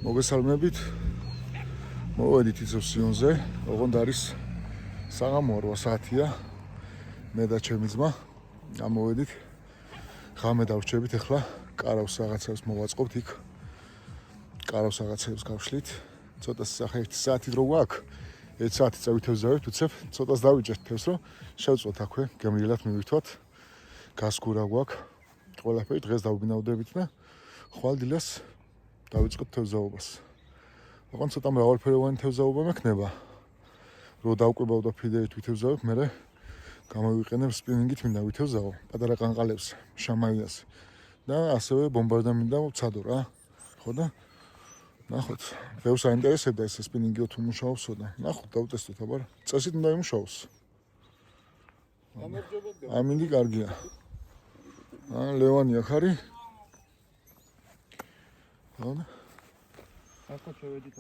მოგესალმებით. მოვედით იცო სიონზე, ოღონდ არის საღამო 8 საათია. მე და ჩემი ძმა ამოვედით. ღამე დავრჩებით ახლა კარავს რაღაცებს მოვაწყობთ იქ. კარავს რაღაცებს გავშლით. ცოტა სახე 1 საათი დრო გვაქვს. 1 საათი წავითევზავებთ, უცებ ცოტას დავიჭერთ თევზს, რომ შევწვოთ აქვე, გემრიელად მივირთვათ. გასკურა გვაქვს. ყველაფერი დღეს დავბინავდებით და ხვალ დილას დავიწყოთ თევზაობას. ოღონდ ცოტა მრავალფეროვანი თევზაობა მექნება. რო დავკვებავ და ფიდერით ვითევზავებ, მერე გამოვიყენებ სპინინგით მინდა ვითევზავო, პატარა ყანყალებს, შამაიას და ასევე ბომბარდამინდა ვცადო რა. ხო და ნახოთ, ბევრს აინტერესებდა ეს სპინინგი თუ მუშაობსო და ნახოთ დავტესტოთ, აბა წესით უნდა იმუშაოს. ამინდი კარგია. ლევანი აქ არის.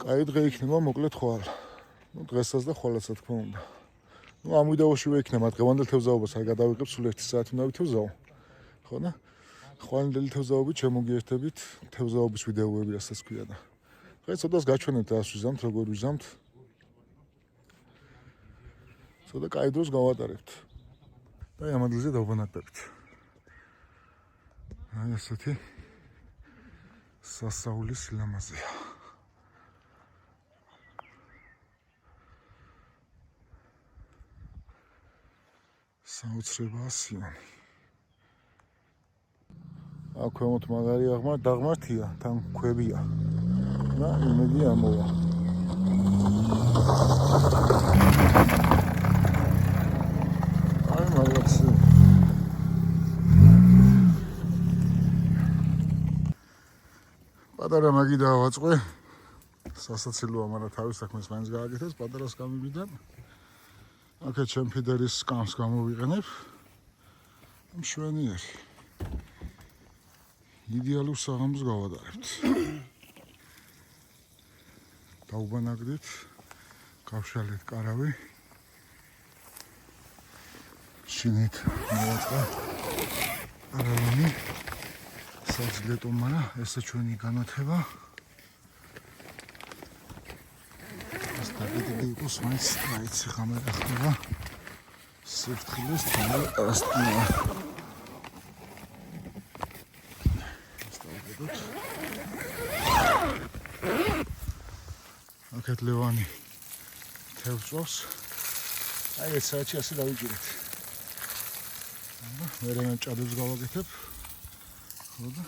კაი დღე იქნება, მოკლედ ხვალ. დღესაც და ხვალაც რა თქმა უნდა. ამ ვიდეოშივე იქნება დღევანდელ თევზაობას არ გადავიღებ, სულ 1 საათი უნდა ვითევზაო. ხო და ხვალინდელი თევზაობით შემოგიერთებით თევზაობის ვიდეოები, რასაც ქვია და დღეს ცოტას გაჩვენებთ რას ვიზამთ, როგორ ვიზამთ. ცოტა კაი დროს გავატარებთ. და ამ ადგილზე დავბანაკდებით. აი ესეთი სასაულის სილამაზეა. საოცრებაა სიონი. აქ ქვემოთ მაგარი დაღმართია, თან ქვებია. და იმედი ამოვა. აი მაგაცი. პატარა მაგი დავაწყე. სასაცილოა, მაგრამ თავის საქმეს მაინც გააკეთეს, პატარას გამივიდა. აქეთ ჩემ ფიდერის სკამს გამოვიყენებ. მშვენიერი. იდეალურ საღამოს გავატარებთ. დავბანაკდით, გავშალეთ კარავი. შინით მოვაწყე არავანი. საძლეთო, მაგრამ ესე ჩვენი განათება. დაგიდი იყოს მაინც რაიცი ღამე გახდება სიფრთხილის თამარ ასტია. აქეთ ლევანი თევზს. აი ეს საათი ასე დავიჭირეთ. მერე მე ჭადებს გავაკეთებ. ხო და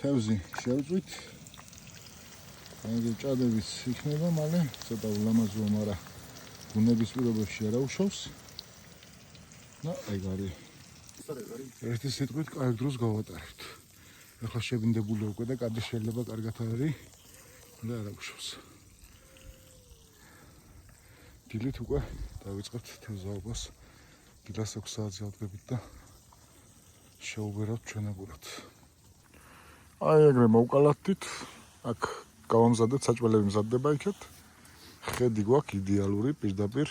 თევზი შევწვით. აი ჭადების იქნება მალე, ცოტა ულამაზოა, მაგრამ ბუნების პირობებში არ აუშავს. და აი გარი. ერთი სიტყვით კარგ დროს გავატარებთ. ახლა შეგნდებული უკვე და კადი შეიძლება კარგად არის და არ აუშავს. დილით უკვე დავიწყებთ თევზაობას. დილას 6 საათზე ავდგებით და შევუღერავთ ჩვენებურად. აი ეგრე მოვკალათდით. აქ გავამზადეთ, საჭმელები მზადდება იქეთ. ხედი გვაქვს იდეალური, პირდაპირ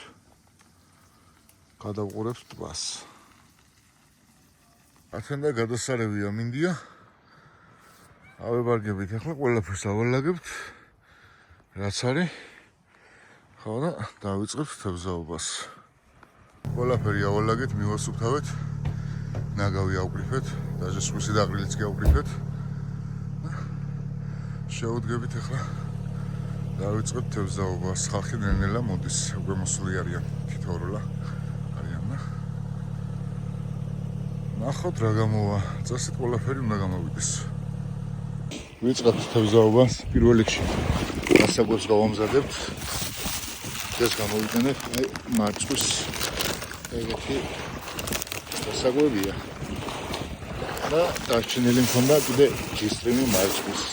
გადავყურებთ ტბას. ათენდა გადასარევია მინდია. ავებარგებით ახლა ყველაფერს ავალაგებთ. რაც არის. ხო და დავიწყებთ თევზაობას. ყველაფერი ავალაგეთ, მივასუფთავეთ. ნაგავი ავკრიფეთ, დაჟესხვისი დაყრილიც კი ავკრიფეთ. შევუდგებით ახლა დავიწყებთ თევზაობას. ხალხი ნელ-ნელა მოდის, უკვე მოსული არიან თითოეულა არიან და ნახოთ რა გამოვა. წესით ყველაფერი უნდა გამოვიდეს. ვიწყებთ თევზაობას. პირველ რიგში გასაკვებს გავამზადებთ. ეს გამოვიყენებ აი მარწყვის ეგეთი გასაკვებია. და დარჩენილი მქონდა კიდე ჯისტრიმი მარწყვის.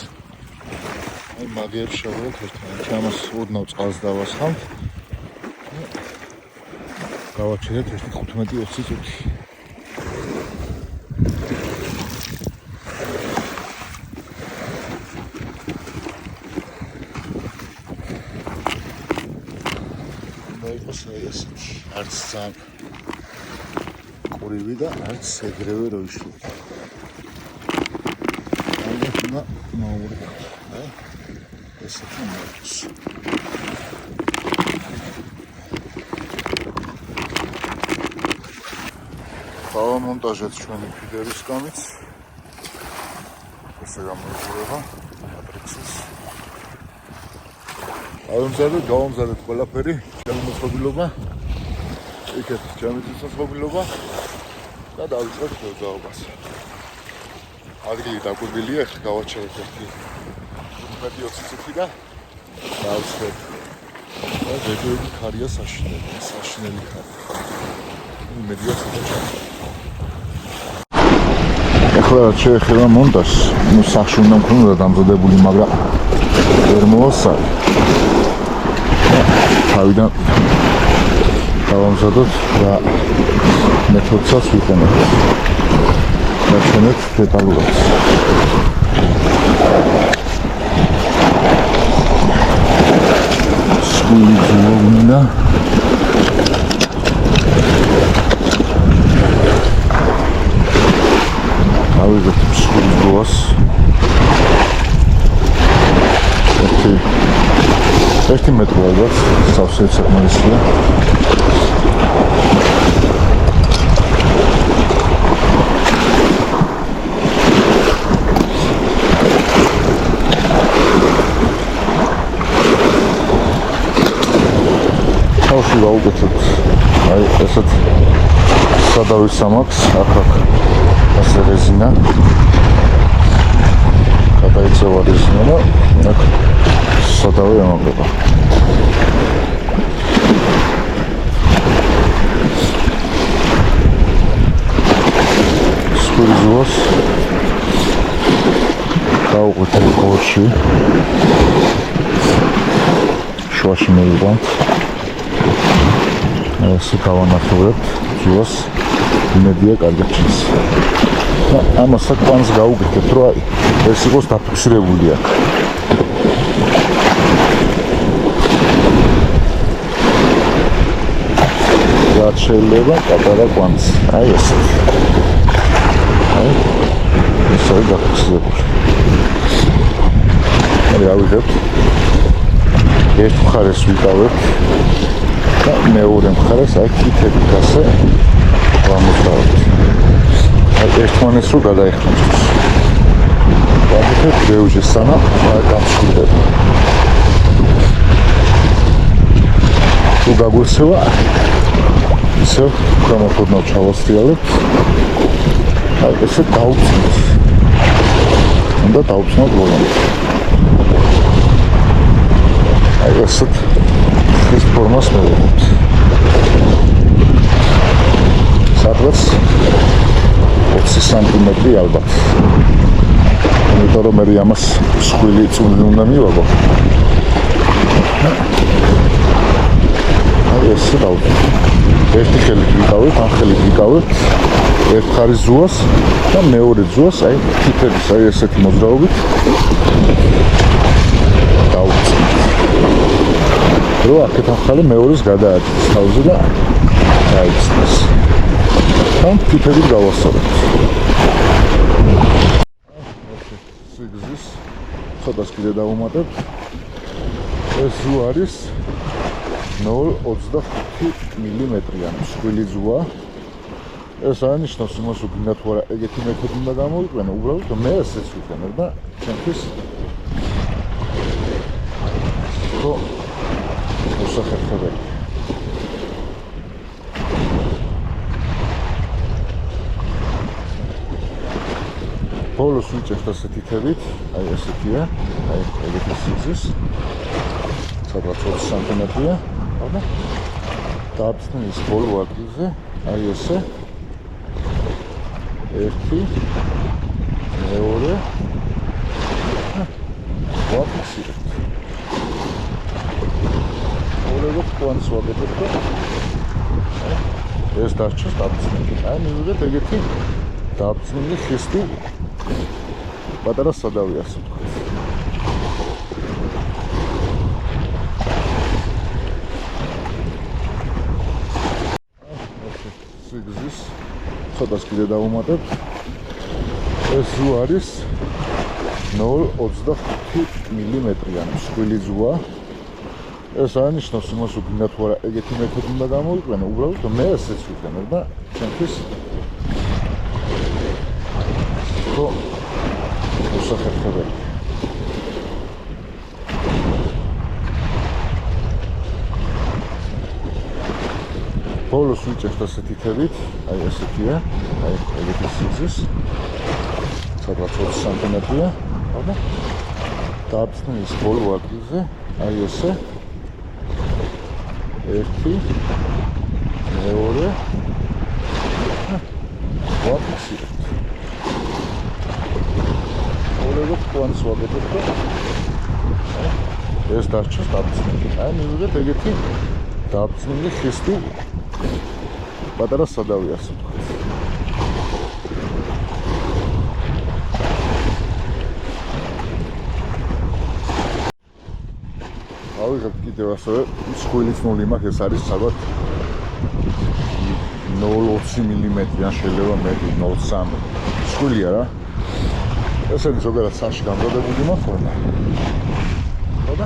მაგერს შევღოთ ერთმანეთს. ამას ოდნავ წყალს დავასხამთ. გავაჩერეთ 15-20 წუთი. მოიყოს აი ესეთი. არც ძალიან ყურივი და არც ეგრევე რო იშვიათ. უნდა მაუბრდოთ. აი ესეთი მოდის. დავამონტაჟეთ ჩვენი ფიდერისგანიც. ესე გამოიყურება მატრიქსის. გავამზადეთ ყველაფერი, ჩემი მოწყობილობა, იქეთ ჩემი მოწყობილობა და დავიწყეთ მოგზაურობას. ადგილი დაკვირვილია, ახლა გავაჩერეთ ერთი 15-20 წუთი და დავიწყეთ. და ზედმეტი ხარია საშინელი ხარი. მედია საჭირო. ახლა შეეხება მონტაჟს, სახში უნდა მქონოდა დამზადებული, მაგრამ ვერ მოასწარი. თავიდან დავამზადოთ და მეთოდსაც ვიყენებთ. დაჩვენეთ დეტალურად. სკული ძუნა ავიღეთ სკული ძუას. ერთი მეტრი ალბათ, სავსე საკმარისია. თავში ვაუკეთოთ, აი ესეთ სადავის სამაქს, აქ ასე რეზინა. გადაიწევა რეზინა და აქ სადავი ამოღება. სკურიზოს გავუყოთ ხორში. შუაში მივიყვანთ. ესე გავანახევრებთ ძუას, იმედია კარგი ჩანს. და ამას საკმაოდ გავუკეთებთ, რომ აი ეს იყოს დაფიქსირებული აქ. რაც შეიძლება პატარა კვანძი, აი ესეთი. აი ესე დაფიქსირებული. აი ავიღებთ. ერთ მხარეს ვიკავებთ და მეორე მხარეს აი თითებით ასე ვამოწავებთ. აი ერთმანეთს რო გადაეხმაროთ. ვაკეთებ რეუჟის სანამ აი გამსხვრდება. თუ გაგვეცევა ისევ გამოფორნავ ჩავასრიალებთ. აი ესე დავუწნოთ. უნდა დავუწნოთ ბოლომდე. აი ესეთ ეს ფორმას მოვიღებთ. სადღაც 20 სანტიმეტრი ალბათ. იმიტომ რომ მე ამას მსხვილი წული უნდა მივაგო. აი ესე დავუწნოთ. ერთი ხელით ვიკავებთ, ამ ხელით ვიკავებთ ერთ მხარის ძუას და მეორე ძუას აი თითების აი ესეთი მოძრაობით დავუწნოთ. რო აქეთ ახალი მეორეს გადააჭრეს თავზე და დაიწნეს. ამ თითებით გავასწორებთ. სიგზის ცოტას კიდე დავუმატებთ. ეს ზუ არის 0,25 მმ-იანი მსხვილი ზუა. ეს ანიშნავს იმას, რომ გინდა თუ არა ეგეთი მეთოდი უნდა გამოვიყენო, უბრალოდ მე ესეც ვიყენებ და ჩემთვის ხო მოსახერხებელი. ბოლოს ვიჭერთ ასეთი თებით, აი ესეთია, აი ეგეთი სიგზის. სადღაც 20 სანტიმეტრია, და დააბრძნეს ბოლო ადგილზე, აი ესე. ერთი, მეორე. ვაფიქსირებთ. ორეგო კვანტს ვაკეთებთ და ეს დარჩეს დააბრძნილი. აი მივიღეთ ეგეთი დააბრძნილი ხისტი პატარა სადავი ასე ვთქვათ. სიგზის ცოტას კიდე დავუმატებთ. ეს ზუ არის 0.25 მმ-იანი მსხვილი ზღვა. ეს ანიშნავს იმას, რომ გინდა თუ არა ეგეთი მეთოდი უნდა გამოიყენო, უბრალოდ მე ესეც ვიყენებ და ჩემთვის ხო უსახერხებელი. ბოლოს ვიჭერთ ასეთი თებით, აი ესეთია, აი ეგეთი სიგრძის, სადღაც 20 სანტიმეტრია, და დაბრძნის ბოლო ადგილზე, აი ესე, ერთი, მეორე, ვაფიქსირებთ. ორეგოთ კვანს ვაკეთებ და ეს დარჩეს დაბრძნილი. აი მივიღეთ ეგეთი დაბრძნილი ხისტი პატარა სადავი ასე ვთქვათ. ავიღებ კიდევ ასევე მსხვილი ცნული მაქვს, ეს არის ალბათ 0.20 მმ-იან, შეიძლება მეტი 0.3 მსხვილია რა. ესენი ზოგადად საში გამზადებული მაქვს და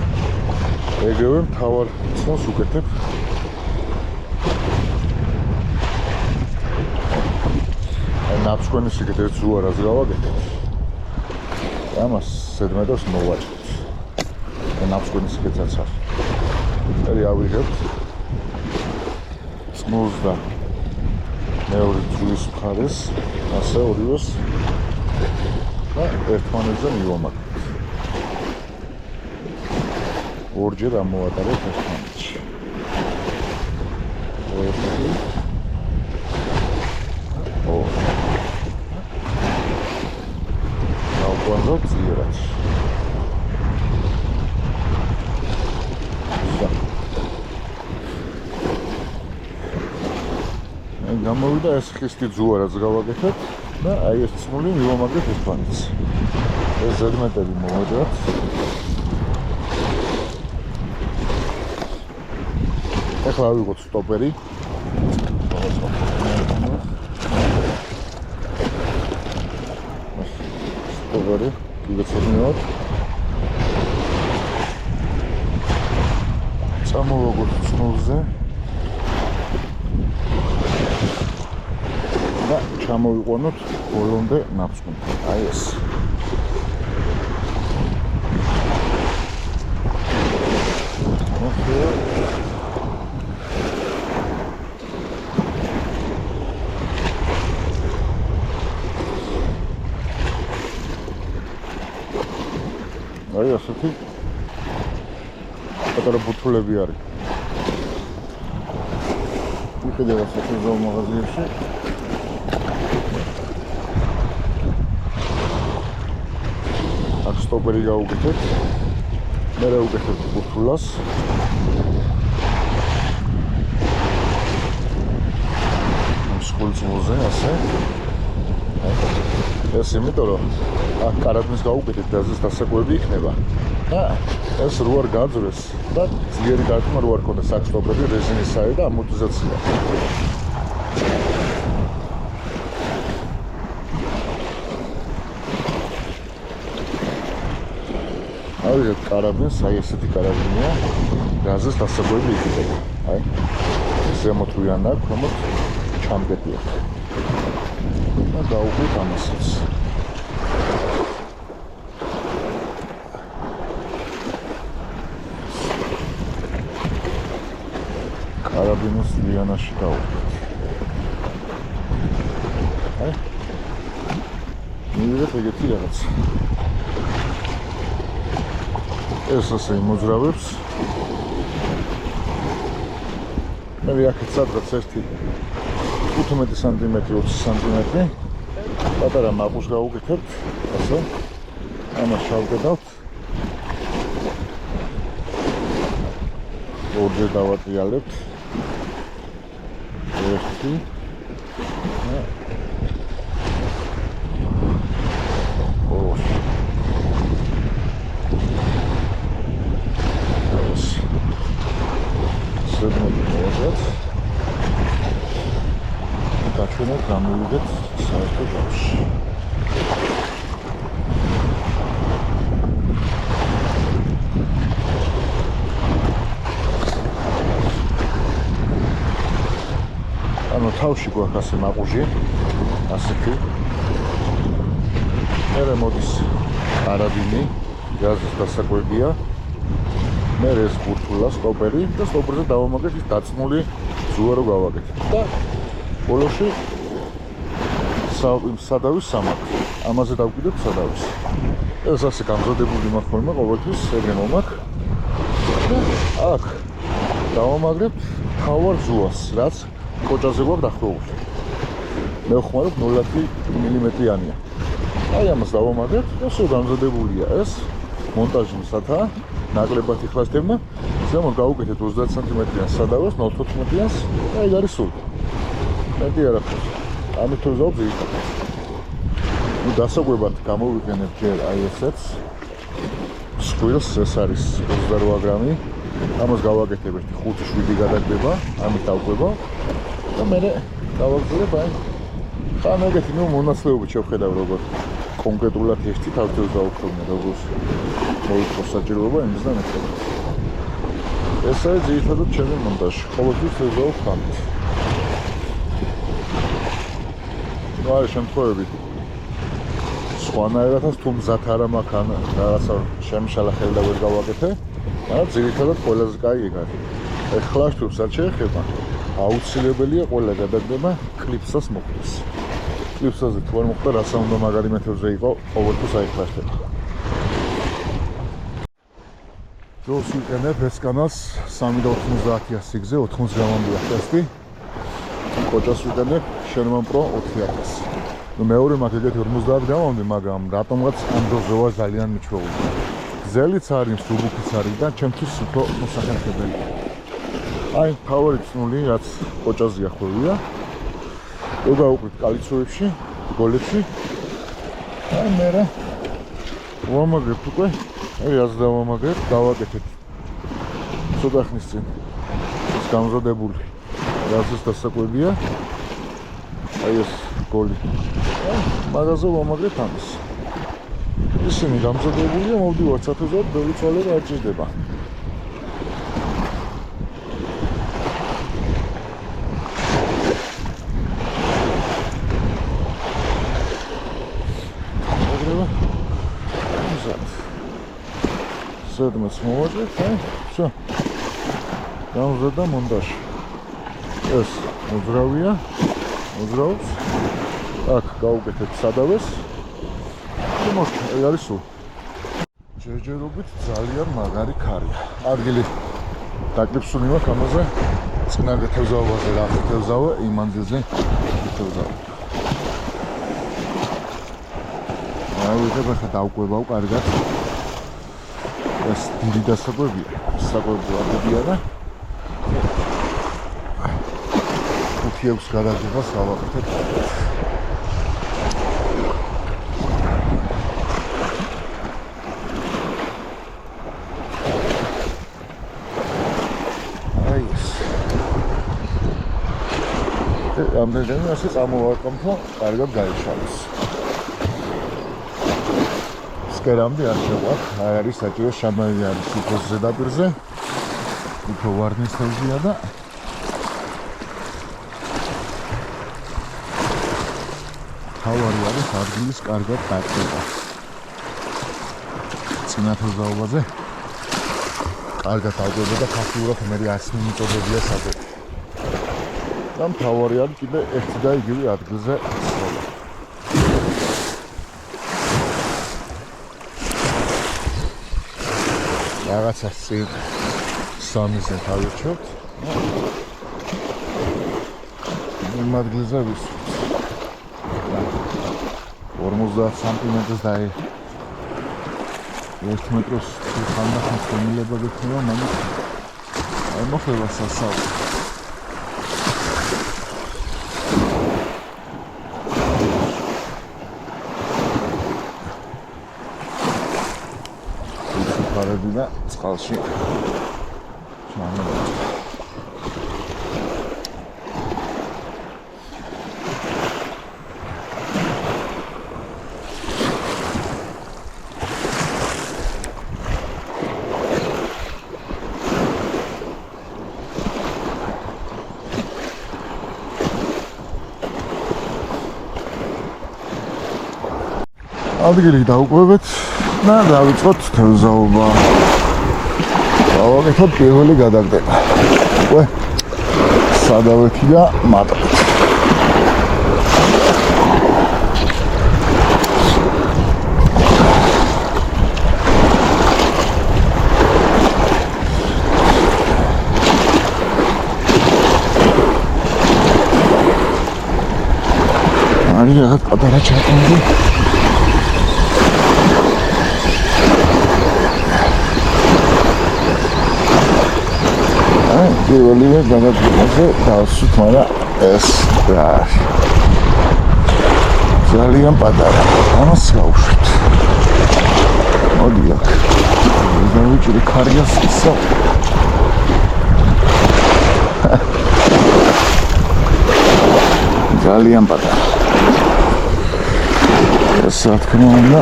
ეგრევე მთავარ ცნოს უკეთებ. ნაფსქვენის იქით ერთ ზუარას გავაკეთებ. ამას ზედმეტას მოვაჭრით. და ნაფსქვენის იქითაც არის. მე ავიღებთ ცნოს და მეორე ძვლის მხარეს, ასე ორივეს და ერთმანეთზე მივამაგრებთ. ორჯერ ამოვატარებთ ერთმანეთში. ერთი დავყვანოთ ზიერად. გამოვიდა ეს ხისტი ზუარაც გავაკეთეთ და აი ეს ცნული მივამაგრებთ ერთმანეთს. ეს ზედმეტები მოვაჭრებთ. ახლა ავიღოთ სტოპერი. სტოპერი გიგეცნობთ. წამოვაგოთ ცნულზე. და ჩამოვიყვანოთ ბოლომდე ნაფსქვენი. აი ეს. აი ასეთი პატარა ბუთულები არის. ვიყიდე ასეთი მაღაზიებში. აქ სტოპერი გავუკეთეთ. მე გავუკეთეთ ბუთულას. მსხვილწმოზე ასე. ეს იმიტომ რომ აქ კარაბინს გავუკეთეთ და ეს დასაკვები იქნება. და ეს რო არ გაძრეს და ძლიერი დარტყმა რო არ ქონდეს აქ სტოპერი რეზინისაა და ამორტიზაცია. ავიღეთ კარაბინს, აი ესეთი კარაბინია, გაზის დასაკვები იქნება. აი ზემოთ ვიან აქ, ქვემოთ ჩამგეთი აქვს. და გავუყვით ამასაც. კარაბინის ლიანაში გავუყვით. აი მივიღეთ ეგეთი რაღაც. ეს ასე იმოძრავებს. მე აქეთ სადღაც ერთი 15 სანტიმეტრი, 20 სანტიმეტრი. პატარა მაყურს გავუკეთებთ, ასე. ამას შევკედავთ. ორჯერ დავატრიალებთ. ერთი. გაჩვენოთ, გამოვიდეთ საერთო ჯამში. თავში გვაქვს ასე მაყუჟი, ასეთი. მერე მოდის არადინი, გაზის დასაკვებია. მერე ეს ხურთულა, სტოპერი და სტოპერზე დავამაგეთ ის დაწმული ზუა რო გავაკეთეთ. და ბოლოში სადავის სამაგ. ამაზე დავკიდებ სადავის. ეს ასე გამზადებული მაქვს ხოლმე ყოველთვის, ეგრე მომაქვს. და აქ დავამაგრებთ თავარ ზუას, რაც კოჭაზე გვაქვს დახვეული. მე ვხმარობ 0,1 მმ-იანია. აი ამას დავამაგრებთ და სულ გამზადებულია ეს მონტაჟისათა. ნაკლებად იხლასდება. ზემოთ გავუკეთეთ 30 სმ-იან სადავას, 0,14-იანს და ეგ არის სულ. მეტი არ აქვს. ამით თუ ვზავ ძირითადად. ნუ დასაკვებად გამოვიყენებ ჯერ აი ესეც. სკვილს ეს არის 28 გრამი. ამას გავაკეთებ ერთი 5-7 გადაგდება, ამით დავკვება და მერე დავაგზავნებ აი. ხან ეგეთი ნუ მონაცვლეობით შევხედავ როგორ კონკრეტულად ერთი თავზე ვზავხობ როგორც მოიწოს საჭიროება იმის და მეტად. ეს არის ძირითადად ჩემი მონტაჟი. ყოველთვის ვზავხობ ამით. ნუ არის შემთხვევები სხვანაირადაც თუ მზად არ მაქვს ან რაღაცა შემშალახელი და ვერ გავაკეთე, მაგრამ ძირითადად ყველაზე კაი ეგ არის. ეხლა შტურს არ შეეხება. აუცილებელია ყველა გადაგდება კლიპსას მოხდეს. კლიპსაზე თუ არ მოხდა, რასა უნდა მაგარი მეთოდზე იყო, ყოველთვის აიხლაშდება. ძოს ვიყენებ ეს კანალს 3.90 სიგზე 80 გრამამდეა ტესტი. კოჭას ვიყენებ Sherman Pro 4000. ნუ მეორე მაქვს ეგეთი 50 გრამამდე, მაგრამ რატომღაც ამ დოზზე ვარ ძალიან მიჩვეული. გზელიც არის, სუბუქიც არის და ჩემთვის უფრო მოსახერხებელია. აი თავი წნული, რაც კოჭაზეა ხვევია. ეგ გავუყრით კალიცოებში, გოლებში. აი მერე ვამაგრებ უკვე. აი რაც დავამაგრებ, დავაკეთეთ. ცოტა ხნის წინ ეს გამზადებული რაზეც დასაკვებია. აი ეს გოლი. მაგაზე ვამაგრებ ამას. ისინი გამზადებულია, მოვდივართ საფუძვლად, ბევრი ცვალება არ ჭირდება. სადმას მოვაჭრეთ, აი, всё. გამზადდა მონტაჟი. ეს მოძრავია, მოძრავს. აქ გავუკეთეთ სადავეს. მოხდა, ეგ არის სულ. ჯერჯერობით ძალიან მაგარი ქარია. ადგილი დაკრიფსული მაქვს ამაზე. წინა გეთევზავაზე რა გეთევზავე, იმ მანძილზე გეთევზავე. აი, ვიღებ ახლა დავკვებავ კარგად. ეს დიდი დასაკვებია, საკვებია და 5-6 გადაგებას გავაკეთებ. აი ეს. ამდენად ასე წამოვარყმთო, კარგად გაიშალოს. სკერამდე არ შეგვაქვს, არ არის საჭირო შამანი არის უფრო ზედაპირზე, უფრო ვარნისებია და თავარი არის ადგილის კარგად დაკეტა. წინათოზაობაზე კარგად ავკვება და ფაქტიურად მე 100 მინუტებია საკვები. და თავარი არის კიდე ერთი და იგივე ადგილზე სწორად. რაღაცა წინ სამიზე თავირჩევთ. იმ ადგილზე ვისვით. 50 სანტიმეტრს და 1 მეტროს ხანდახან ხომილება გექნება, მაგრამ არ მოხდება სასწაული. და წყალში ჩამოვიდა. ადგილი დავუკვირდით და დავიწყოთ თევზაობა. დავაკეთოთ პირველი გადაგდება. უკვე სადავეთი და მატყით. არის რაღაც პატარა ჩატანილი. პირველივე გადადგმაზე დავსვით, მაგრამ ეს რა არის? ძალიან პატარა. ამას გავუშვით. მოდი აქ. დავიჭირი ქარიას ისო. ძალიან პატარა. ეს რა თქმა უნდა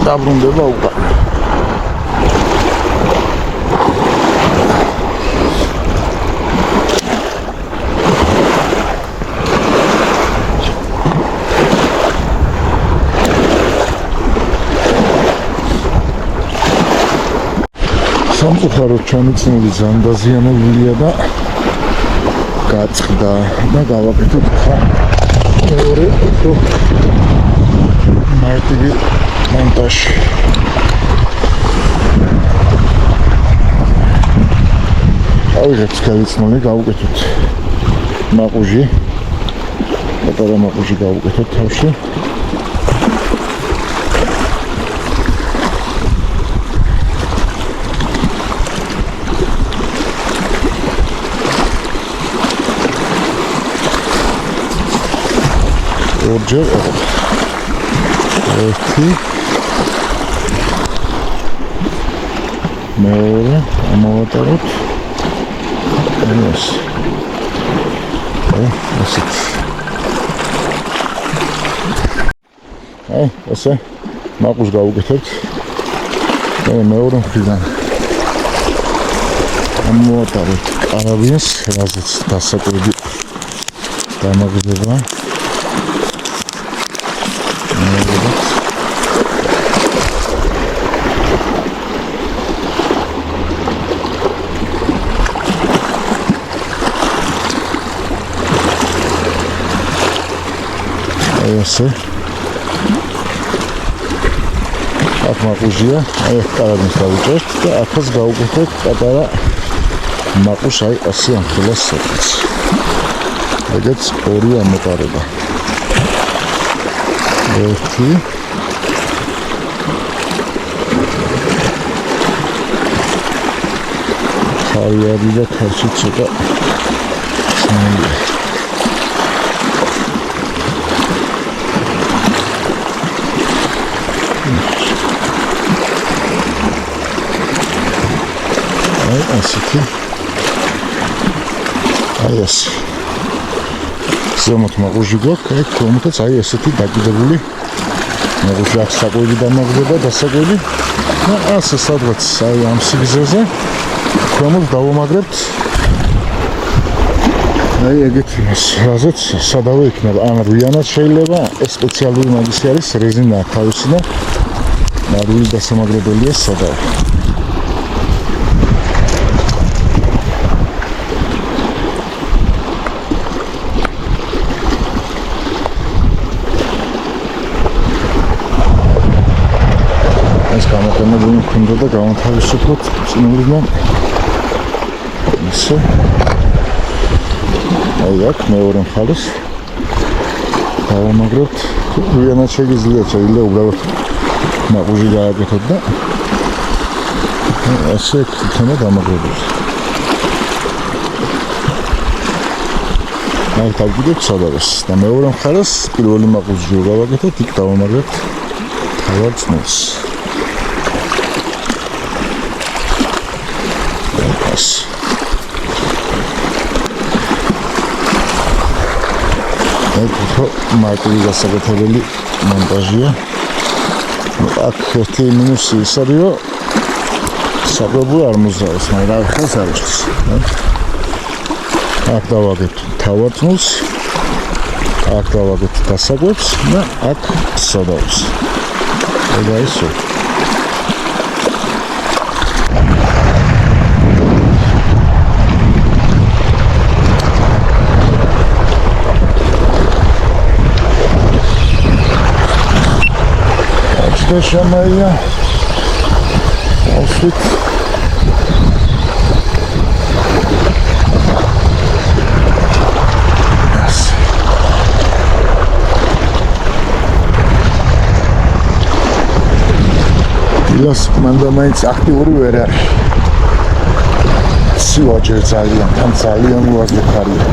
დაბრუნდება უკან. სამწუხაროდ ჩამიწნული ზანდაზიანებულია და გაწყდა და გავაკეთოთ მეორე მარტივი მონტაჟი. ავიღეთ გავიწნული, გავუკეთოთ მაყუჟი. პატარა მაყუჟი გავუკეთოთ თავში. ორჯერ ერთი მეორე ამოვატაროთ ეს ასეთ ესე მაყუჟს გავუკეთებთ და მეორე მხრიდან ამოვატაროთ კარაბინს, რაზეც დასაკვირდი დამაგდება. ესე აქ მაყუჟია, აი კარაბინს დავუჭერთ და აქაც გავუკეთეთ პატარა მაყუჟს, აი ასე ამხელას სეტს. ეგეც ორი ამოყარება. ერთი ხარიადი და ქარში ცოტა ძნელია. აი ასეთი აი ესე ზემოთ მაყუჟი გვაქვს, აი ქვემოთაც აი ესეთი დაკიდებული მაყუჟი აქვს, საკვები დამაგდება, დასაკვები და ასე სადღაც აი ამ სიგრძეზე ქვემოთ დავამაგრებთ აი ეგეთი მას, რაზეც სადავე იქნება. ან რვიანად შეიძლება, ეს სპეციალური მაგისი არის, რეზინა თავისი და რვილი დასამაგრებელია სადავე. გამოყენებული მქონდა და გავანთავისუფლოთ წინულიდან ისე აი აქ მეორე მხარეს დავამაგრებთ. რვიანად შეგიძლიათ, შეიძლება უბრალოდ მაყუჟი გააკეთოთ და ასე იქნება დამაგრებული. აი დავგიდეთ სადავეს და მეორე მხარეს პირველი მაყუჟი გავაკეთოთ, იქ დავამაგრებთ თავად წნულს. მარტივი გასაკეთებელი მონტაჟია. აქ ერთი მინუსი ის არის, რომ საკვები არ მოძრაობს, მაგრამ ხელს არ უშლის. აქ დავაგებთ თავარწმულს, აქ დავაგებთ დასაკვებს და აქ სადავს. და ისო. Açta şamaya. Alsık. Las mandaments აქტიური ვერ არის. სივაჯერ ძალიან უაზრე ხარია.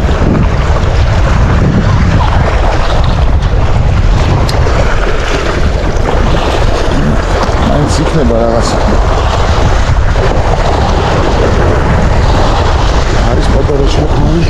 მაინც იქნება რაღაცა. არის პატარა შექმნილი.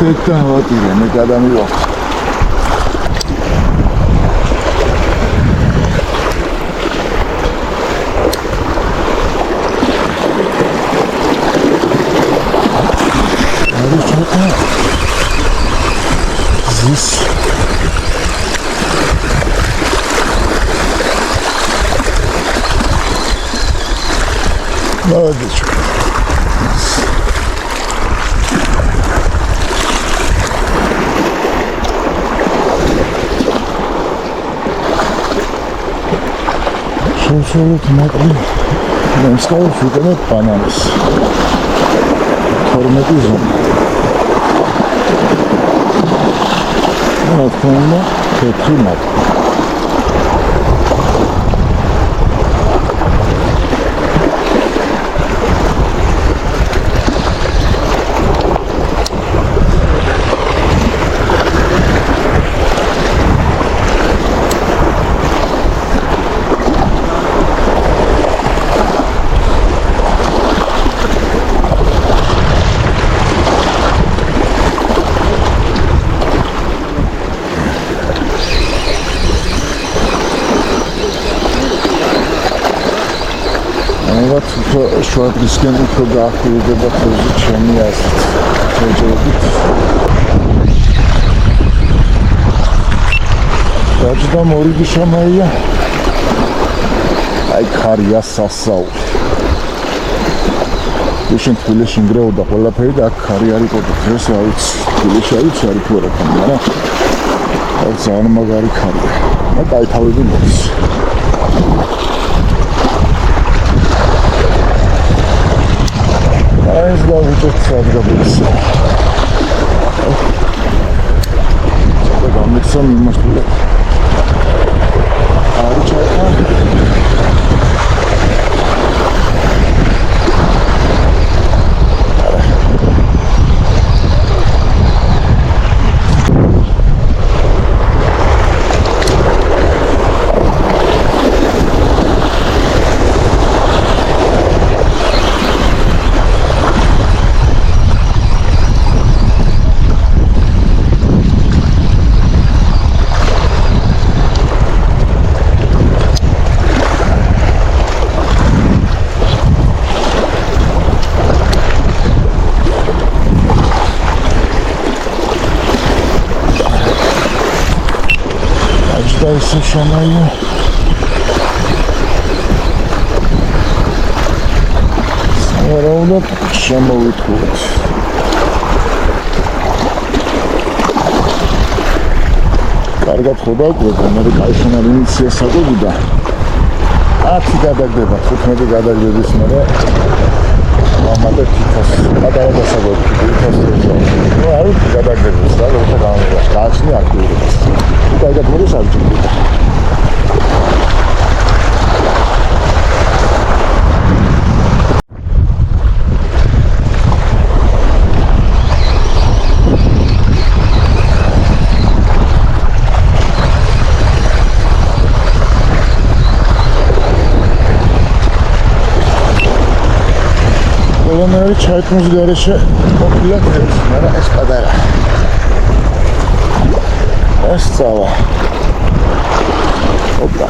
Tekten hava ne kadar yok. Hadi çok ne? Zis. Hadi çok. Şöyle tomatlı lenskal fıkıda bananas. Tormatizm. Evet, konuma tekrar. Şu adresken უფრო გააქტიურდება თევზი ჩემი აზრით. შეჯერებით. დაჭდა მორიგი შამაია. აი ხარია სასაული. ისინი თბილისში ნგრეოდა ყველაფერი და აქ ხარი არ იყო დღეს რა ვიცი. თბილისში არის არის თუ არა მაგრამ აი ძალიან მაგარი ხარია. და დაითავები მოდის. ეს გავუჭერთ სადგურს. და გამიხსენ იმასთან. არის ჩაითა. Dayısı şamayı. Sonra şama uyutkulut. Kargat xoda qo'ydi, mana kayfini initsiyasiya qo'ydi. Ati gadagdeba, xudmedi gadagdebis mana. Mamada titas, adada sabab, titas roza. No, ay gadagdebis, da o'ta qanday. Qachni aqliymiz. Qayda bo'lish arjun. ყველანაირი ჩაითმის გარეშე ყოფილა თევზი, მაგრამ ეს პატარა. ეს წავა. ოპა.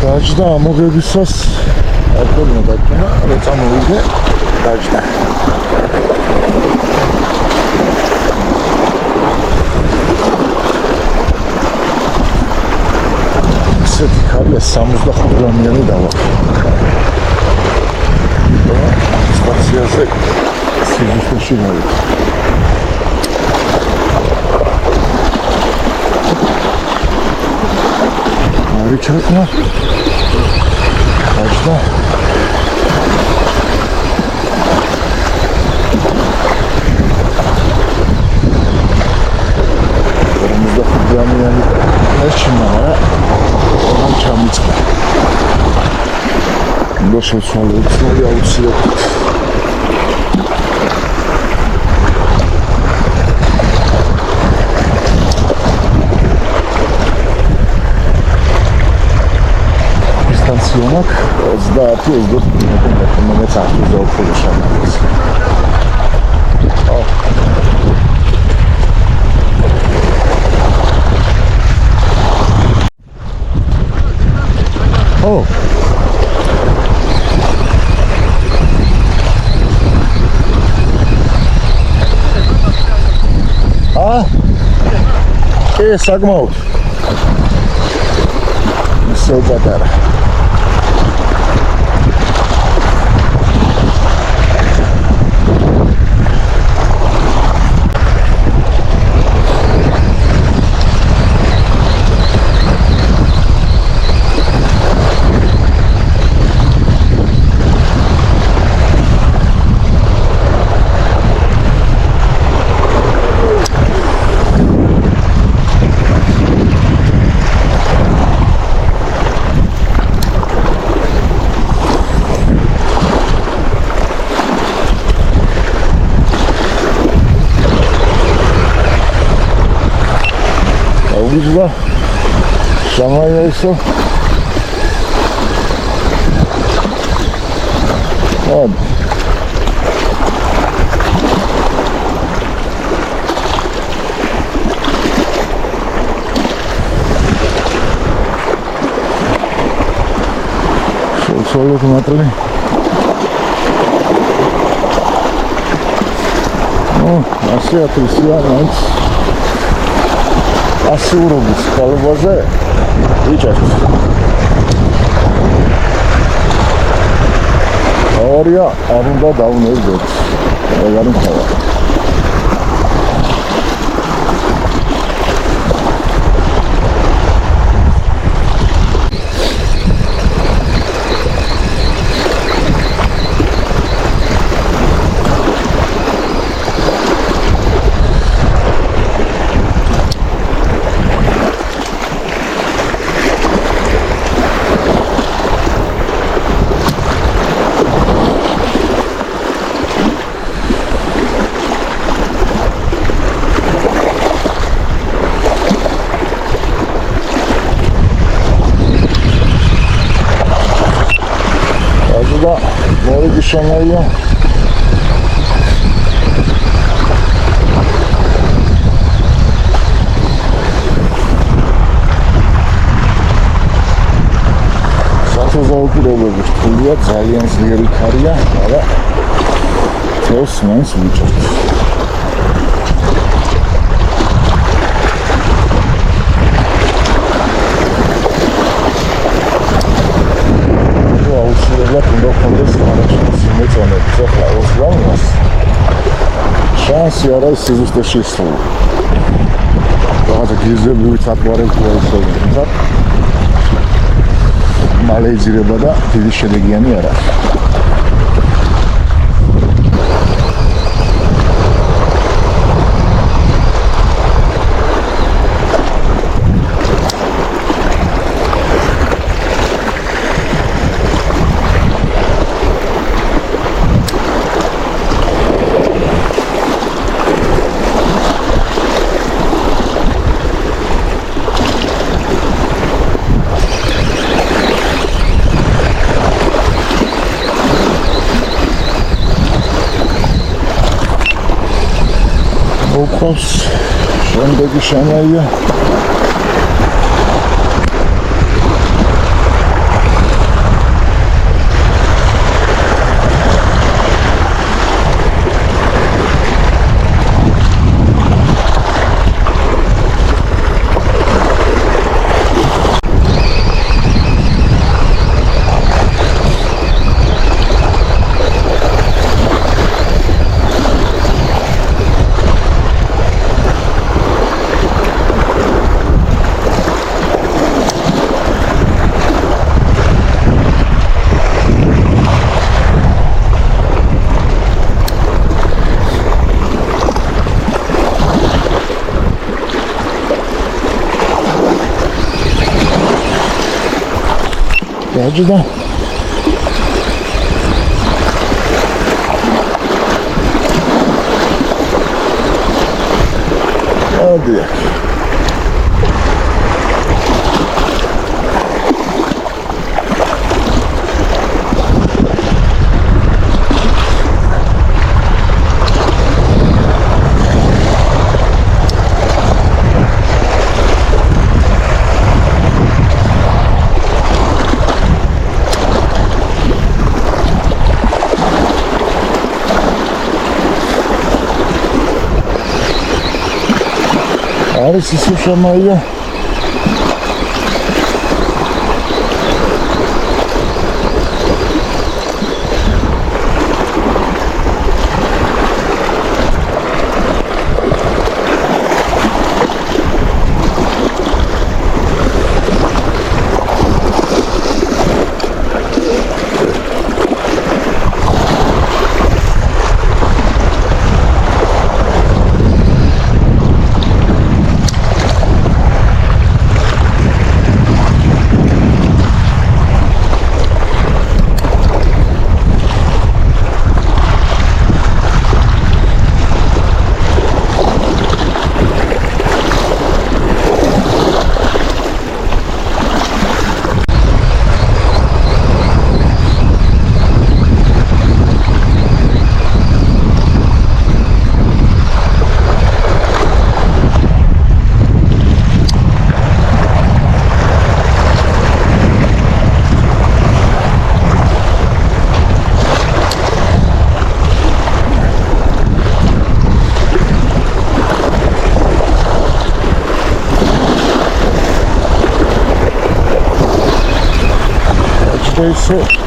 დაჯდა ამოღებისას აკონია დაკნა, როცა მოვიდე დაჯდა. ესეთი ხარია 65 გრამიანი დავაყო. სტაციაში სიძულში მოვიდა. Richardna. Ajda. Aramızda kutlayan yani neçinlere olan çamlıca. Doşul sonlu uçmalı yavuçsu yok. Stansjonak, zdati uzdur, ne takip za okolišanje. Oh. Ah. Sagmaut. Seu patera. Güzel. Şangay ise. Hadi. Solo tomatele. Oh, así apreciamos. Assurubis, kalbazē, Ričards. Teorija არ უნდა დაუნერგოთ. ეგარი მთავარი. მოვიდი შემოია. საუბრობები რთულია, ძალიან ძლიერი ქარია, არა თევს მაინც ვიჭერთ. აუცილებლად უნდა გქონდეს არაჩვენს იმეწონებს, ახლა ოსლამას შანსი არ არის სიზუსტე შესრულა. რაღაცა გიზებრივით აკварებია ისე. მალე იძირება და დიდი შედეგიანი არ არის. ოქოს შემდეგი შემაია. Acıda. Hadi. არის ისე შემაია. Isso.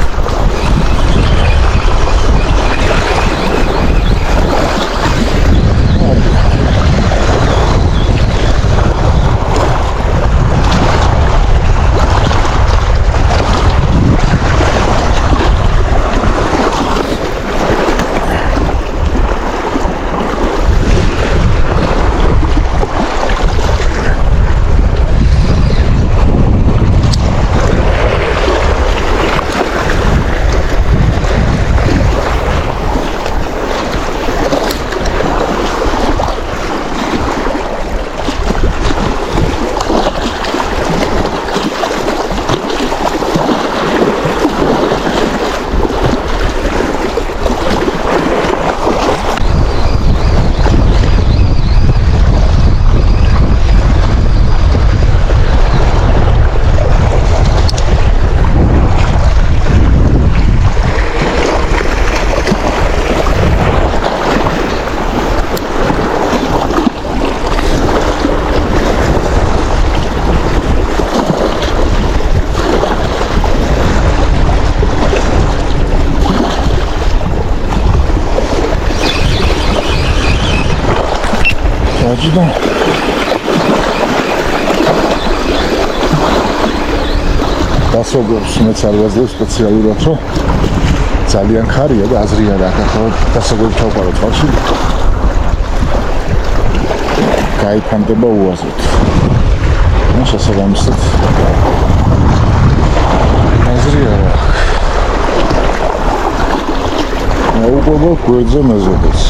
ვაჯიდან დასოგებს მეც არ ვაძლევ სპეციალურად, რომ ძალიან ხარია და აზრია რა ახლა დასოგებს ჩავყარო წყალში. გაიფანტება უაზროდ. ну შესაბამისად აზრია რა. უყობა გვერდზე მეზობელს.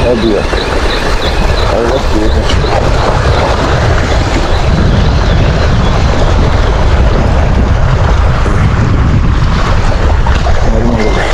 Объект. А вот петочка. Нормально.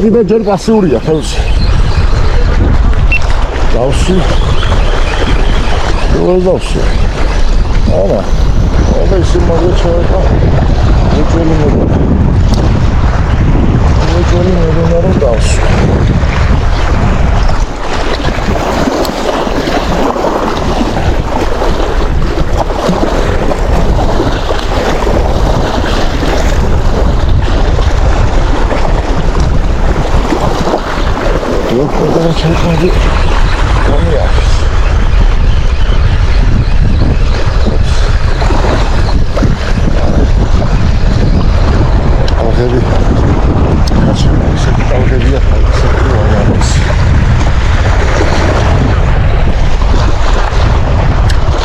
კიდე ჯერ პასიურია ხელში. დავში. დავში. არა. აბა ისე მოგეჩვენა. ეჭველი მოდონა რომ დავში. Burada çekmedi. Onu yapıyoruz. Algeri. Kaçırmayız. Algeri yapalım. Sakın oynayalım.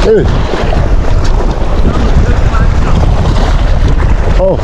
Evet. Oh.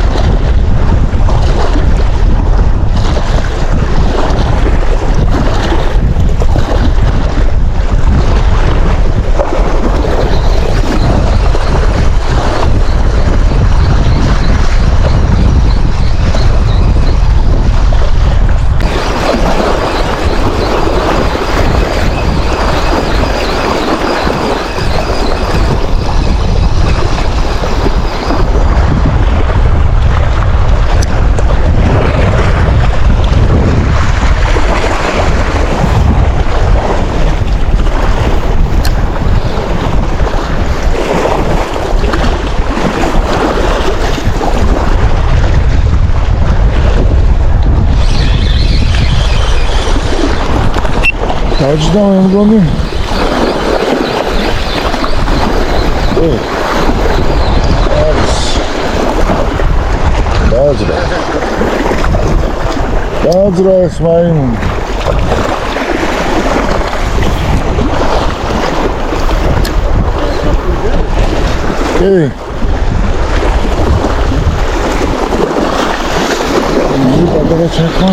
აჯდა მე მგონი არის დაძრა ეს მაიმუნი პატარა ჩეხა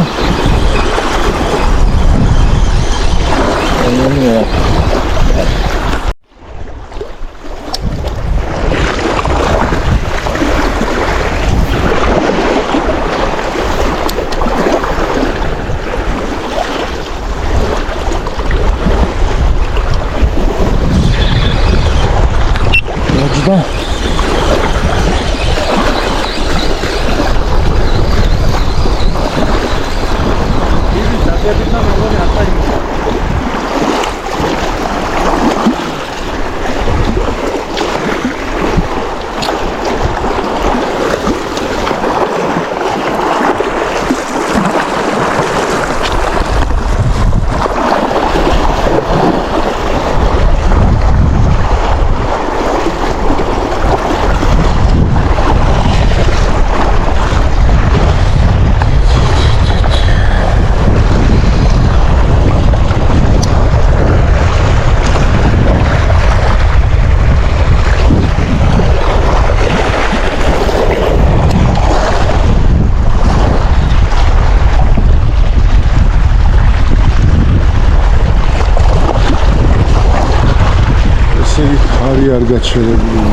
ხარი არ გაჩერებული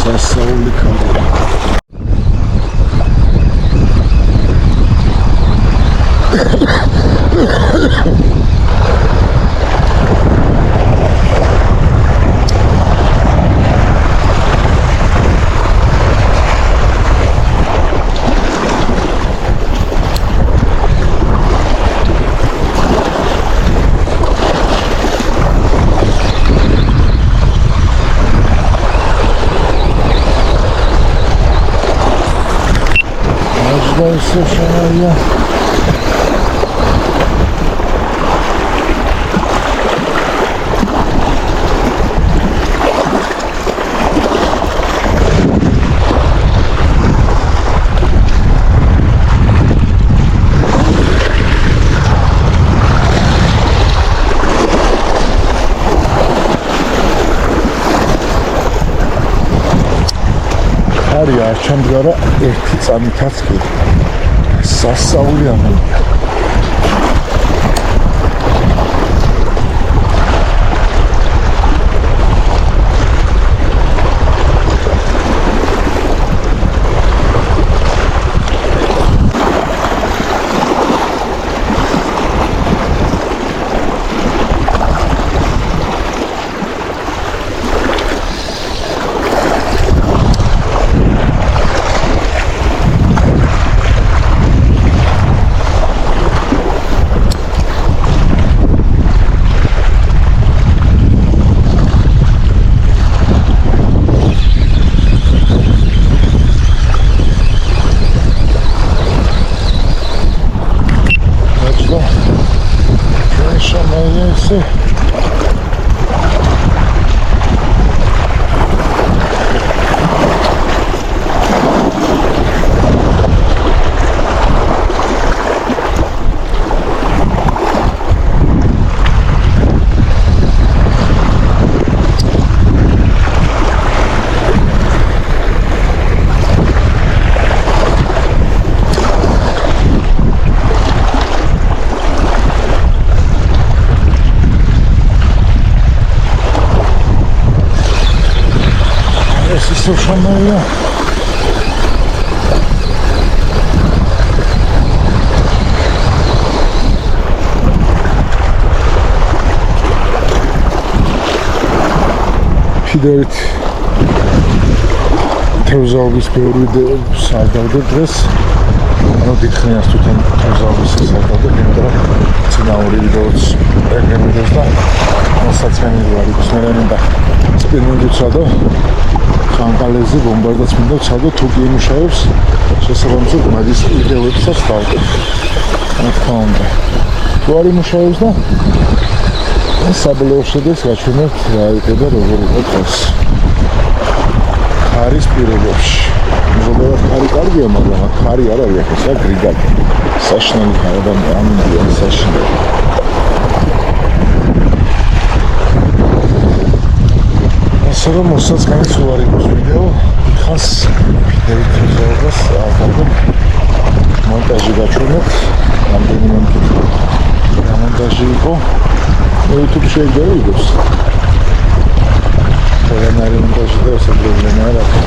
სასაული ხარი Все шаная. Ария, чамдгара ერთი წამითაც კი სასაული ამბია. Шамая. Фидерит. Թեզալvis բերույթը սարդարդը դրես դիքնյաս տուտեն թեզալvis սարդարդը նենդրա ծինաուրի վիդոց էգրեմիդոզդա նոսացյանի վարի կուսներանին դա սպինունդու ծադո ხანკალეზე ბომბარდაც მინდა ცადო თუკი იმუშავებს შესაბამისად მაგის იდეებსაც დავკეთე. რა თქმა უნდა. თუ არ იმუშავებს და საბოლოო შედეგს გაჩვენებთ რა იყო და როგორ იყო დღეს. ხარის პირობებში. ზოგადად ხარი კარგია, მაგრამ ხარი არ არის ახლა საგრიგად. საშინელი ხარ და ამინდია საშინელი. ასე რომ მოსაწყენიც უარი გოს ვიდეო. ხას ფიდერიტიზებას ახალ მონტაჟი გაჩვენებთ. რამდენიმე მონტაჟი იყო. YouTube შეიძლება იყოს. ყველანაირი მონტაჟი და ასე პრობლემა არ აქვს.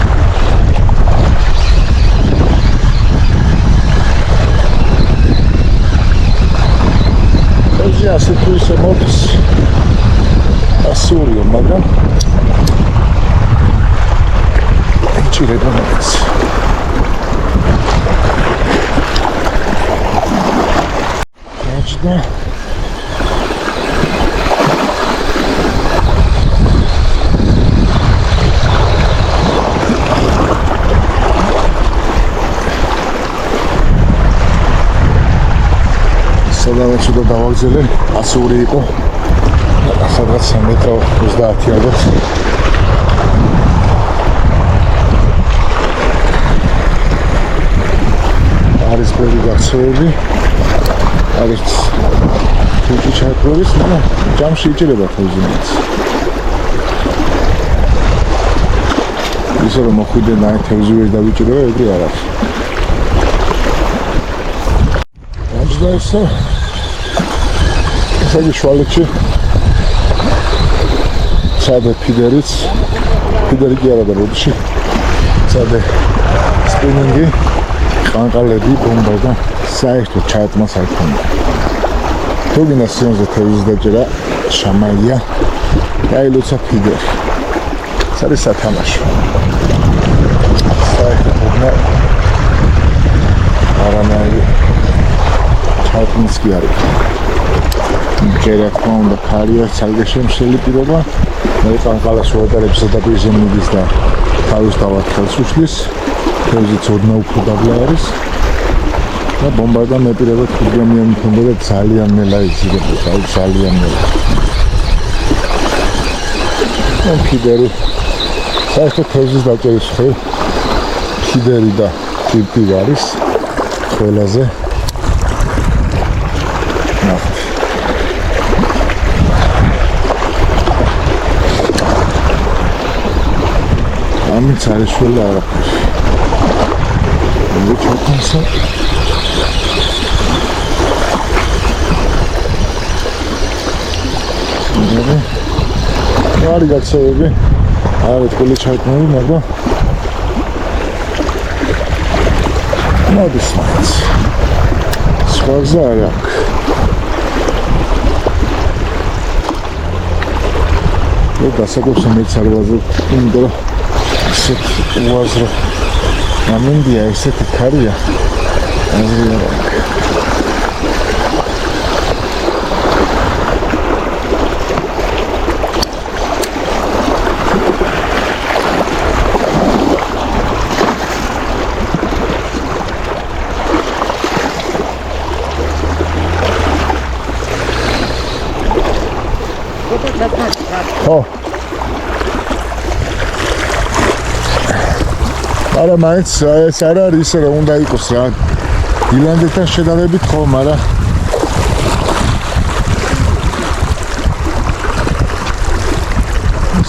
ეს ასე თუ ისე მოდის. ასურიო, მაგრამ ეჭირება მაინც. და სადაც უნდა დავაგზელე 100 იყო სადღაც 3 მეტრო 30.000 არის ბევრი გაქცევები არის თუჭი ჩაკვრის და ჯამში იჭირება თევზინაც ისე რომ მოხვიდე და თევზი ვერ დავიჭირება ეგრე არ არის და ესე ესეთი შუალედში სადე ფიდერი კი არა და როდში სადე სპინინგი ყანყალები ბომბა და საერთოდ ჩაატმას არ ქონდა თუ გინდა სიონზე თევზის დაჭერა შამაია გაილოცა ფიდერი ეს არის სათამაშო საერთოდ უნდა არანაირი ჩაატმის კი არის ჯერა თქმა უნდა ქარია ცალკე შემშელი პირობა მე ყანყალას უატარებს ზედაპირზე მიდის და თავის თავად ხელს უშლის თევზი ცოდნა უფრო დაბლა არის და ბომბარდა მეპირებად 5 გრამიანი მქონდა და ძალიან ნელა იზრდებოდა ძალიან ნელა ფიდერი საერთოდ თევზის დაჭერის ხელ ფიდერი და ტიპი არის ყველაზე ამით არის შვილა არაფერი მე ჩაკონსა არის გაქცევები არის ყველი ჩაკონები მაგრამ მოდის მაინც სხვა გზა არ აქვს დასაკობს მეც არ ვაზრობ იმიტომ რომ ისეთ უაზრო ამინდია ესეთი ქარია აზრი არ აქვს არა მაინც ეს არ არის ისე რომ უნდა იყოს რა დილანდელთან შედარებით ხო მაგრამ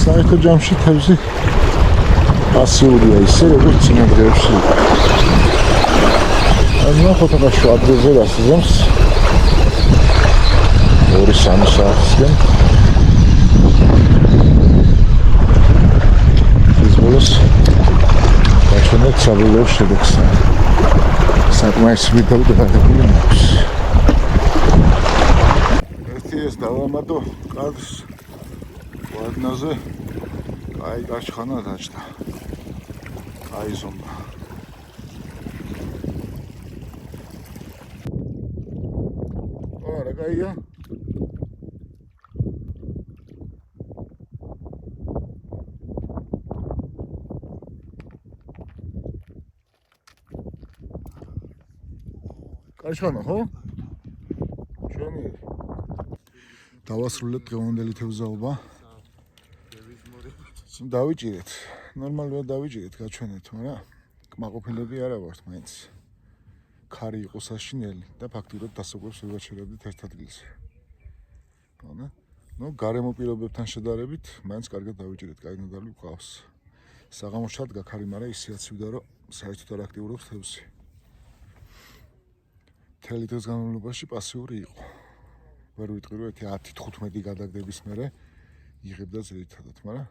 საერთოდ ჯამში თევზი პასიურია ისე როგორც წინა დღეებში ანუ ნახოთ ახლა შუა დღეზე დასიზამს 2-3 საათისგან ის ბოლოს გაჩვენებთ საბოლოო შედეგს საკმაის მიდაუდებელი მაქვს ერთი ეს დავამატო კადრს ვადნაზე კაი გაჩხანა დაჭდა კაი ზომბა არა კაია კაჩხანა ხო? ჩვენი დავასრულეთ დღევანდელი თევზაობა. დავიჭირეთ. ნორმალურად დავიჭირეთ, გაჩვენეთ, მაგრამ კმაყოფილები არა ვართ მაინც. ქარი იყო საშინელი და ფაქტიურად დასაკვებს ვივაჩერებდით ერთ ადგილზე. ანა? ნუ გარემო პირობებთან შედარებით, მაინც კარგად დავიჭირეთ, კაი ნადავლი გვყავს. საღამოს ჩადგა ქარი, მაგრამ ისე აცივდა, რომ საერთოდ არ აქტიურობს თევზი. მთელი დღის განმავლობაში პასიური იყო. ვერ ვიტყვი, რომ 10-15 გადაგდების მერე იღებდა ძირითადად, მაგრამ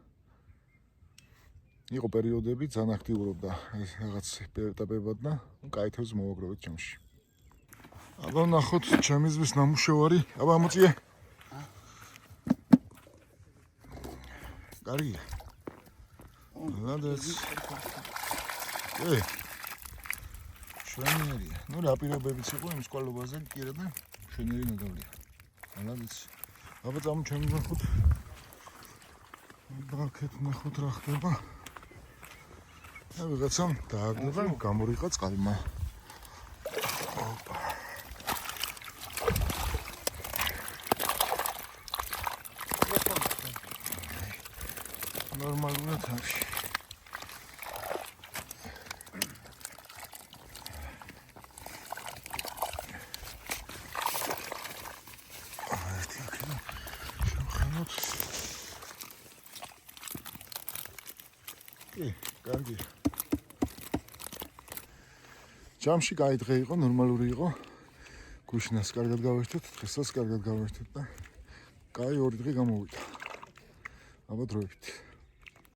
იყო პერიოდები ძალიან აქტიურობდა ეს რაღაც ეტაპებად და კაი თევზი მოვაგროვეთ ჯამში. აბა ნახოთ ჩემი ზღვის ნამუშევარი. აბა მოწიე. კარგია. ლადაც. შვენიერია. ნუ რა პირობებიც იყო იმ სკოლობაზე კიდე და შვენიერი ნადავლია. ლადაც. აბა წამოჩემ ნახოთ. აბა აქეთ ნახოთ რა ხდება. ვიღაცამ დააგდება, გამორიყა წყალმა. ოპა. ნორმალურად არის. შევხანოთ. კარგი. ჯამში კაი დღე იყო, ნორმალური იყო. გუშინას კარგად გავერთეთ, დღესაც კარგად გავერთეთ და კაი 2 დღე გამოვიდა. აბა დროებით.